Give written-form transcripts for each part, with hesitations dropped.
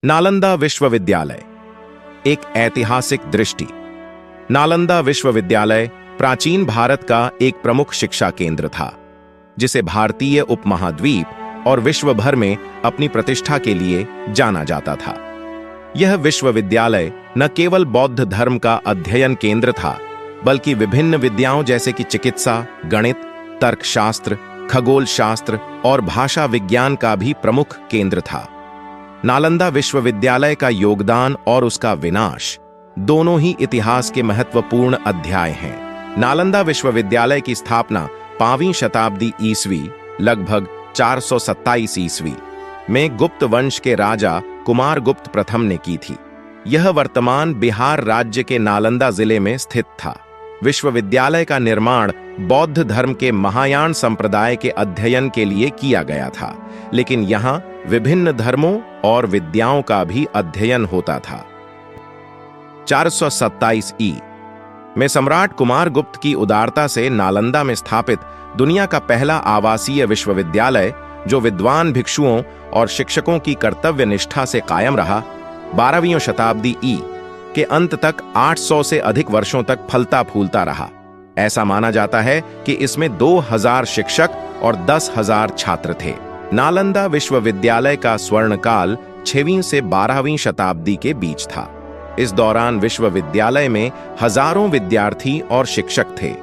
नालंदा विश्वविद्यालय, एक ऐतिहासिक दृष्टि। नालंदा विश्वविद्यालय प्राचीन भारत का एक प्रमुख शिक्षा केंद्र था, जिसे भारतीय उपमहाद्वीप और विश्व भर में अपनी प्रतिष्ठा के लिए जाना जाता था। यह विश्वविद्यालय न केवल बौद्ध धर्म का अध्ययन केंद्र था, बल्कि विभिन्न विद्याओं जैसे कि चिकित्सा, गणित, तर्कशास्त्र, खगोल शास्त्र और भाषा विज्ञान का भी प्रमुख केंद्र था। नालंदा विश्वविद्यालय का योगदान और उसका विनाश दोनों ही इतिहास के महत्वपूर्ण अध्याय हैं। नालंदा विश्वविद्यालय की स्थापना 5वीं शताब्दी ईस्वी लगभग 427 ईस्वी में गुप्त वंश के राजा कुमारगुप्त प्रथम ने की थी। यह वर्तमान बिहार राज्य के नालंदा जिले में स्थित था। विश्वविद्यालय का निर्माण बौद्ध धर्म के महायान संप्रदाय के अध्ययन के लिए किया गया था, लेकिन यहाँ विभिन्न धर्मों और विद्याओं का भी अध्ययन होता था। 427 ई में सम्राट कुमारगुप्त की उदारता से नालंदा में स्थापित दुनिया का पहला आवासीय विश्वविद्यालय, जो विद्वान भिक्षुओं और शिक्षकों की कर्तव्य निष्ठा से कायम रहा, 12वीं शताब्दी ई के अंत तक 800 से अधिक वर्षों तक फलता फूलता रहा। ऐसा माना जाता है कि इसमें 2000 शिक्षक और 10,000 छात्र थे। नालंदा विश्वविद्यालय का स्वर्णकाल 6वीं से 12वीं शताब्दी के बीच था। इस दौरान विश्वविद्यालय में हजारों विद्यार्थी और शिक्षक थे।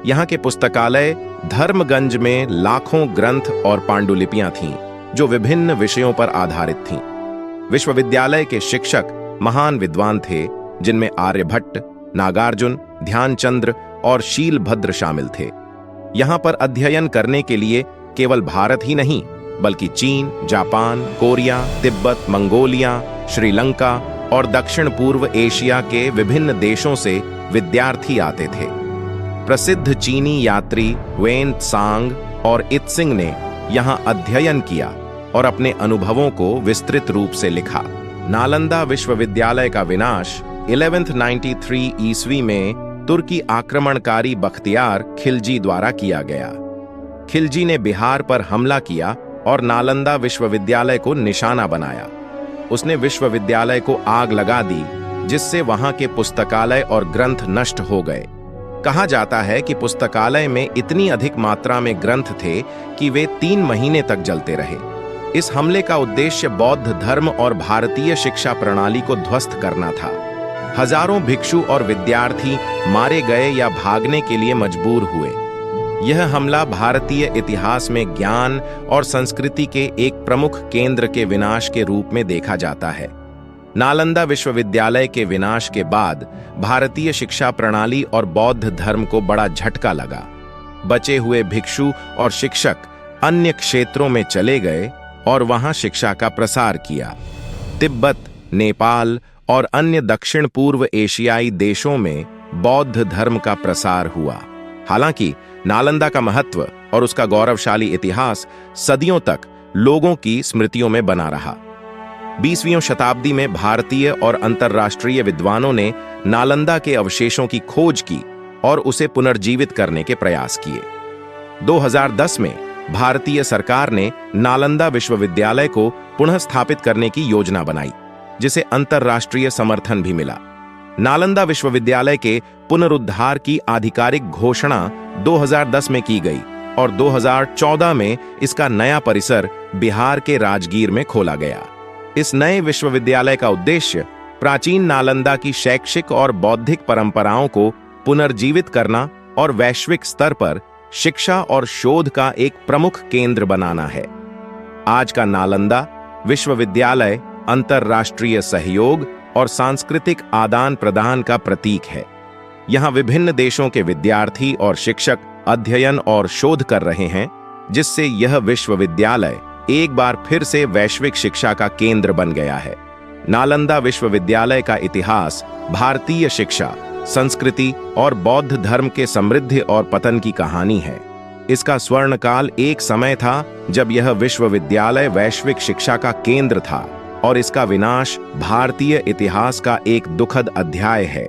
यहाँ के पुस्तकालय धर्मगंज में लाखों ग्रंथ और पांडुलिपियां थीं, जो विभिन्न विषयों पर आधारित थीं। विश्वविद्यालय के शिक्षक महान विद्वान थे, जिनमें आर्यभट्ट, नागार्जुन, ध्यानचंद्र और शीलभद्र शामिल थे। यहाँ पर अध्ययन करने के लिए केवल भारत ही नहीं, बल्कि चीन, Japan, Korea, Tibet, Mongolia, Sri Lanka और दक्षिण पूर्व एशिया के विभिन्न देशों से विद्यार्थी आते थे। प्रसिद्ध चीनी यात्री वेन त्सांग और इत्सिंग ने यहाँ अध्ययन किया और अपने अनुभवों को विस्तृत रूप से लिखा। नालंदा विश्वविद्यालय का विनाश 1193 ईस्वी में तुर्की आक्रमणकारी बख्तियार खिलजी द्वारा किया गया। खिलजी ने बिहार पर हमला किया और नालंदा विश्वविद्यालय को निशाना बनाया। उसने विश्वविद्यालय को आग लगा दी, जिससे वहां के पुस्तकालय और ग्रंथ नष्ट हो गए। कहा जाता है कि पुस्तकालय में इतनी अधिक मात्रा में ग्रंथ थे कि वे 3 महीने तक जलते रहे। इस हमले का उद्देश्य बौद्ध धर्म और भारतीय शिक्षा प्रणाली को ध्वस्त करना था। हजारों भिक्षु और विद्यार्थी मारे गए या भागने के लिए मजबूर हुए। यह हमला भारतीय इतिहास में ज्ञान और संस्कृति के एक प्रमुख केंद्र के विनाश के रूप में देखा जाता है। नालंदा विश्वविद्यालय के विनाश के बाद भारतीय शिक्षा प्रणाली और बौद्ध धर्म को बड़ा झटका लगा। बचे हुए भिक्षु और शिक्षक अन्य क्षेत्रों में चले गए और वहां शिक्षा का प्रसार किया। तिब्बत, नेपाल और अन्य दक्षिण पूर्व एशियाई देशों में बौद्ध धर्म का प्रसार हुआ। हालांकि नालंदा का महत्व और उसका गौरवशाली इतिहास सदियों तक लोगों की स्मृतियों में बना रहा। 20वीं शताब्दी में भारतीय और अंतर्राष्ट्रीय विद्वानों ने नालंदा के अवशेषों की खोज की और उसे पुनर्जीवित करने के प्रयास किए। 2010 में भारतीय सरकार ने नालंदा विश्वविद्यालय को पुनः स्थापित करने की योजना बनाई, जिसे अंतर्राष्ट्रीय समर्थन भी मिला। नालंदा विश्वविद्यालय के पुनरुद्धार की आधिकारिक घोषणा 2010 में की गई और 2014 में इसका नया परिसर बिहार के राजगीर में खोला गया। इस नए विश्वविद्यालय का उद्देश्य प्राचीन नालंदा की शैक्षिक और बौद्धिक परंपराओं को पुनर्जीवित करना और वैश्विक स्तर पर शिक्षा और शोध का एक प्रमुख केंद्र बनाना है। आज का नालंदा विश्वविद्यालय अंतर्राष्ट्रीय सहयोग और सांस्कृतिक आदान प्रदान का प्रतीक है। यहाँ विभिन्न देशों के विद्यार्थी और शिक्षक अध्ययन और शोध कर रहे हैं, जिससे यह विश्वविद्यालय एक बार फिर से वैश्विक शिक्षा का केंद्र बन गया है। नालंदा विश्वविद्यालय का इतिहास भारतीय शिक्षा, संस्कृति और बौद्ध धर्म के समृद्धि और पतन की कहानी है। इसका स्वर्णकाल एक समय था जब यह विश्वविद्यालय वैश्विक शिक्षा का केंद्र था, और इसका विनाश भारतीय इतिहास का एक दुखद अध्याय है।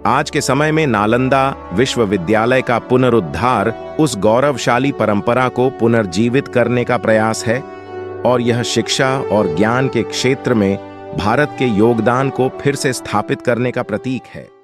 आज के समय में नालंदा विश्वविद्यालय का पुनरुद्धार उस गौरवशाली परंपरा को पुनर्जीवित करने का प्रयास है, और यह शिक्षा और ज्ञान के क्षेत्र में भारत के योगदान को फिर से स्थापित करने का प्रतीक है।